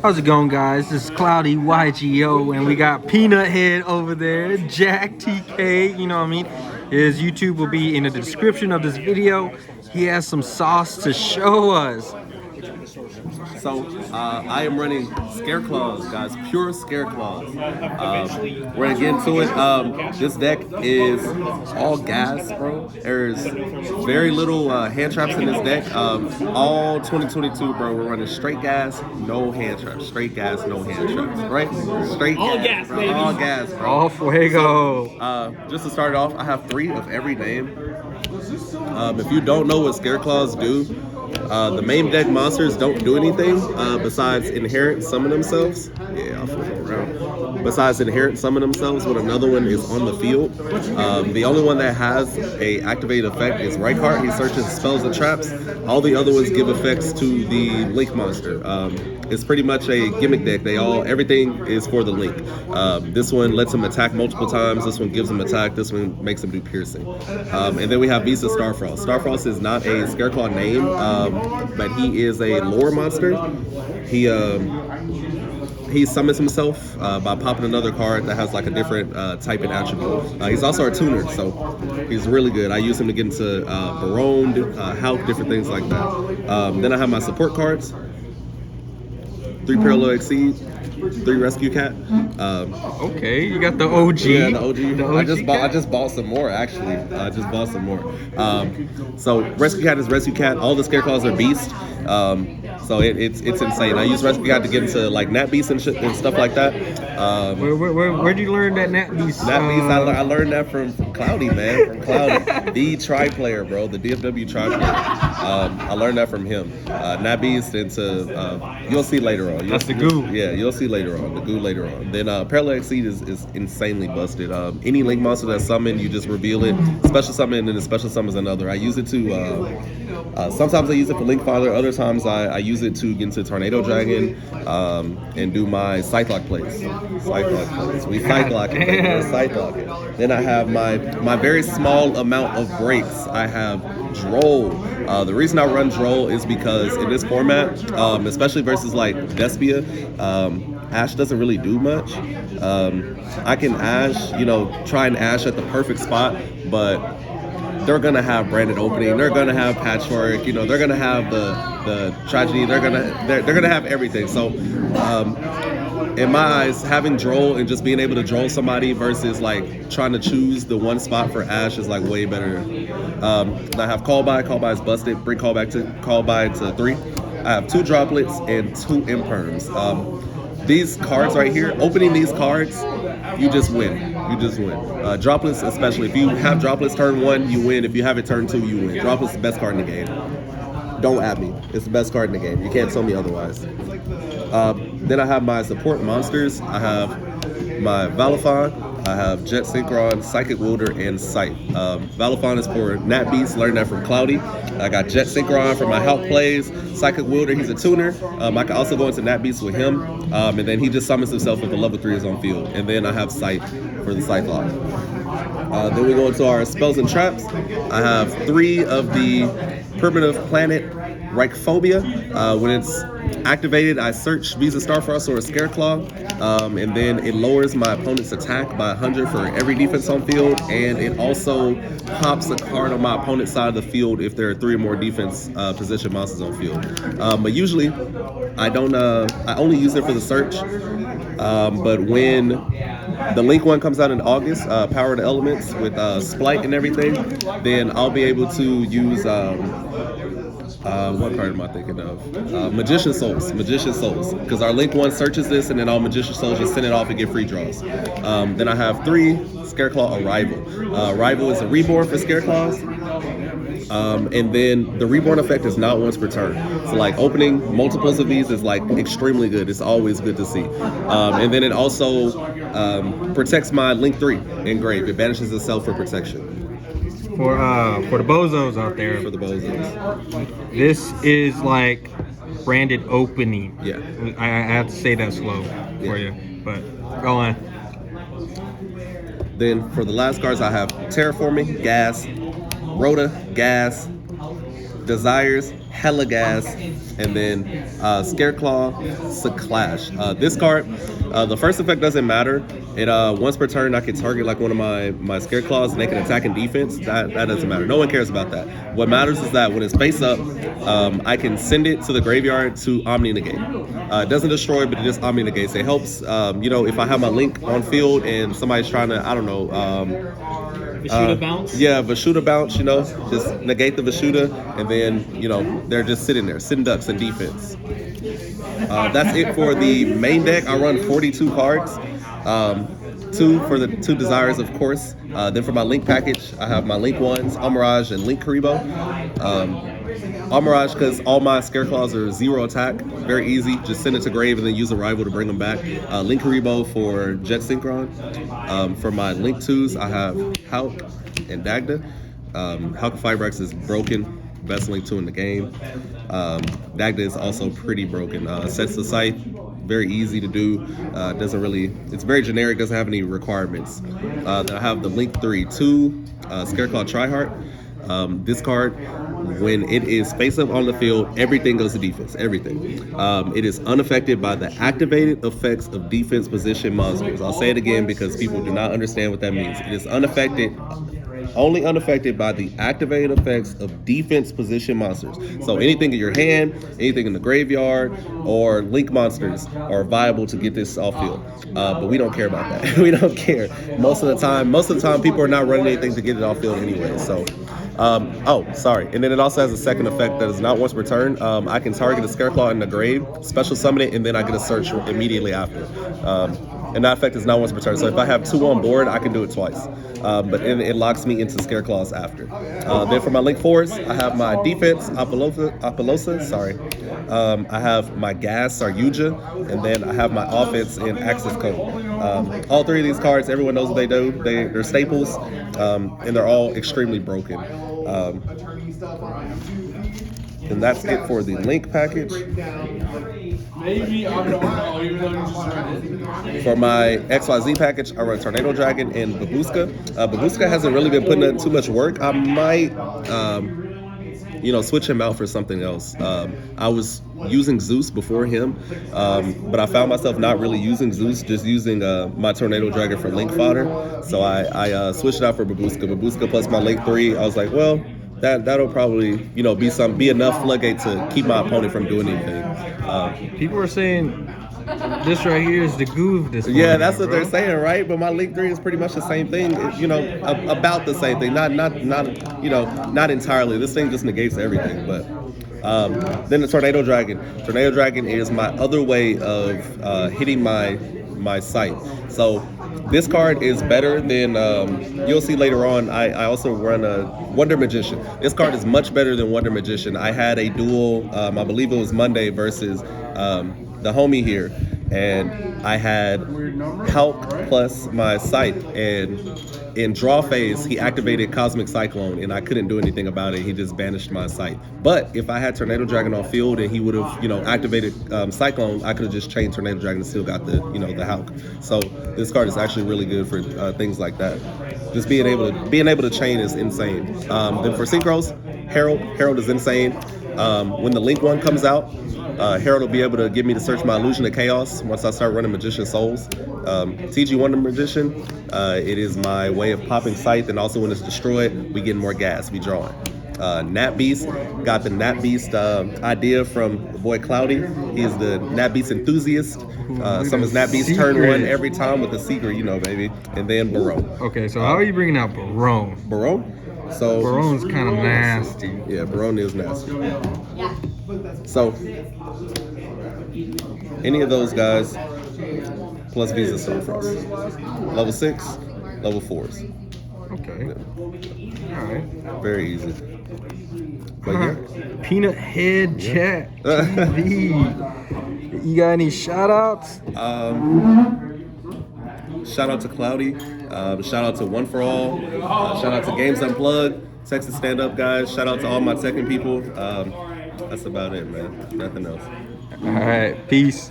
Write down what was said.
How's it going, guys? This is Cloudy YGO, and we got Peanut Head over there, Jack TK, you know what I mean? His YouTube will be in the description of this video. He has some sauce to show us. So I am running Scareclaws, guys, pure Scareclaws. We're gonna get into it. This deck is all gas, bro. There's very little hand traps in this deck. All 2022, bro. We're running straight gas, no hand traps. Straight gas, no hand traps. Right? Straight all gas, bro. Baby. All gas, bro. All Fuego. So, just to start off, I have 3 of every name. If you don't know what Scareclaws do, the main deck monsters don't do anything besides inherent summon themselves. Yeah, I'll flip it around. Besides inherent summon themselves when another one is on the field. The only one that has a activated effect is Rykart. He searches spells and traps. All the other ones give effects to the Link monster. It's pretty much a gimmick deck. Everything is for the Link. This one lets him attack multiple times. This one gives him attack. This one makes him do piercing. And then we have Beast of Starfrost. Starfrost is not a Scareclaw name, but he is a lore monster. He summons himself by popping another card that has like a different type and attribute. He's also a tuner, so he's really good. I use him to get into Barone, Hulk, different things like that. Then I have my support cards. 3 Parallel Exceed, 3 Rescue Cat. Okay, you got the OG. Yeah, the OG. The OG I just bought some more actually. I just bought some more. So Rescue Cat is Rescue Cat. All the Scareclaws are Beast. So it's insane. I use Rescue Cat to get into like Nat Beast and shit and stuff like that. Where'd you learn that Nat Beast? Nat Beast, I learned that from Cloudy, man. From Cloudy, the tri player, bro, the DFW tri player. I learned that from him. Nat Beast into you'll see later on. That's the goo. Yeah, you'll see later on. The goo later on. Then Parallel Exceed is insanely busted. Any Link monster that's summoned, you just reveal it. Special summon, and then the special summons another. I use it to sometimes I use it for Link Father. Other times I use it to get into Tornado Dragon and do my Scythe-lock plays. Scythe-lock plays. We Scythe-lock it. We're Scythe-lock it. Then I have my very small amount of breaks. I have Droll. The reason I run Droll is because in this format, especially versus like Despia, Ash doesn't really do much. I can Ash, try and Ash at the perfect spot, but they're gonna have branded opening. They're gonna have patchwork. They're gonna have the tragedy. They're gonna have everything. So, in my eyes, having Droll and just being able to Droll somebody versus like trying to choose the one spot for Ash is like way better. I have Call By. Call By is busted. Bring Call By to 3. I have 2 Droplets and 2 Imperms. These cards right here, opening these cards, you just win. You just win. Droplets especially. If you have Droplets turn 1, you win. If you have it turn 2, you win. Droplets is the best card in the game. Don't at me. It's the best card in the game. You can't tell me otherwise. Then I have my support monsters. I have my Valifon. I have Jet Synchron, Psychic Wielder, and Sight. Valifon is for Nat Beast, learned that from Cloudy. I got Jet Synchron for my Hulk plays. Psychic Wielder, he's a tuner. I can also go into Nat Beast with him. And then he just summons himself if the level 3 is on field. And then I have Sight for the Sight lock. Then we go into our spells and traps. I have 3 of the Primitive Planet Rhyphobia. When it's activated, I search Beast of Starfrost or a Scareclaw, and then it lowers my opponent's attack by 100 for every defense on field, and it also pops a card on my opponent's side of the field if there are 3 or more defense position monsters on field. But usually, I only use it for the search. But when the Link one comes out in August, Power of the Elements with Splight and everything, then I'll be able to use what card am I thinking of? Magician Souls. Because our Link one searches this, and then all Magician Souls just send it off and get free draws. Then I have 3 Scareclaw Arrival. Arrival is a reborn for Scareclaws. And then the reborn effect is not once per turn. So like opening multiples of these is like extremely good. It's always good to see. And then it also protects my Link 3 engrave. It banishes itself for protection. For the bozos out there. For the bozos. This is like branded opening. Yeah. I have to say that slow for you, but go on. Then for the last cards, I have Terraforming, Gas, Rhoda, Gas, Desires, hella gas, and then Scareclaw, Clash. This card, the first effect doesn't matter. It once per turn I can target like one of my Scareclaws and they can attack and defense. That doesn't matter. No one cares about that. What matters is that when it's face up, I can send it to the graveyard to Omni Negate. It doesn't destroy, but it just Omni Negates. It helps. You know, if I have my Link on field and somebody's trying to, I don't know. Vashuda bounce? Yeah, Vashuda bounce, you know, just negate the Vashuda, and then, you know, they're just sitting there, sitting ducks in defense. That's it for the main deck. I run 42 cards. Two for the 2 desires, of course. Then for my Link package, I have my Link ones, Amirage and Link Karibo. Amirage, because all my Scareclaws are 0 attack. Very easy. Just send it to grave and then use a rival to bring them back. Link Karibo for Jet Synchron. For my Link 2s, I have Hulk and Dagda. Hulk Fibrax is broken. Best Link 2 in the game. Dagda is also pretty broken. Sets the Scythe. Very easy to do. Doesn't really, it's very generic, doesn't have any requirements. Then I have the Link 3 2 Scareclaw Tryhard. This card, when it is face up on the field, everything goes to defense. Everything. It is unaffected by the activated effects of defense position monsters. I'll say it again because people do not understand what that means. It is unaffected. Only unaffected by the activated effects of defense position monsters. So anything in your hand, anything in the graveyard, or Link monsters are viable to get this off field. But we don't care about that. We don't care. Most of the time, people are not running anything to get it off field anyway. So, oh, sorry. And then it also has a second effect that is not once per turn. I can target a Scareclaw in the grave, special summon it, and then I get a search immediately after. And that effect is not once per turn. So if I have 2 on board, I can do it twice. But it locks me into Scareclaws after. Then for my Link 4s, I have my defense, Apollosa, sorry. I have my gas, Saryuja, and then I have my offense in Access Code. All 3 of these cards, everyone knows what they do. They're staples, and they're all extremely broken. And that's it for the Link package. For my XYZ package, I run Tornado Dragon and Babuska. Babuska hasn't really been putting in too much work. I might, switch him out for something else. I was using Zeus before him, but I found myself not really using Zeus, just using my Tornado Dragon for Link fodder. So I switched it out for Babuska. Babuska plus my Link 3. I was like, well, that'll probably be enough floodgate to keep my opponent from doing anything. People are saying this right here is the goo of this. Yeah, that's what they're saying, right? But my Link 3 is pretty much the same thing. About the same thing. Not entirely. This thing just negates everything. But then the Tornado Dragon. Tornado Dragon is my other way of hitting my sight. So this card is better than, you'll see later on, I also run a Wonder Magician. This card is much better than Wonder Magician. I had a duel, I believe it was Monday versus the homie here, and I had Hulk plus my Scythe, and in draw phase, he activated Cosmic Cyclone, and I couldn't do anything about it. He just banished my Scythe. But if I had Tornado Dragon on field and he would have, activated Cyclone, I could have just chained Tornado Dragon and still got the, the Hulk. So this card is actually really good for things like that. Just being able to chain is insane. Then for synchros, Herald is insane. When the Link one comes out, Herald will be able to get me to search my Illusion of Chaos once I start running Magician Souls. TG Wonder Magician, it is my way of popping Scythe, and also when it's destroyed, we get more gas, we drawing. Nat Beast, got the Nat Beast idea from the boy Cloudy. He's the Nat Beast enthusiast. Summons Nat Beast turn 1 every time with the secret, baby. And then Barone. Okay, so how are you bringing out Barone? Barone? So Barone's kind of nasty. Yeah, Barone is nasty. So any of those guys plus Visa Starfrost. Level 6, level 4s. Okay. Yeah. All right. Very easy. But yeah. Peanut Head Chat TV. You got any shout outs? Shout out to Cloudy. Shout out to One For All. Shout out to Games Unplugged. Texas Stand Up guys. Shout out to all my Tekken people. That's about it, man. Nothing else. All right. Peace.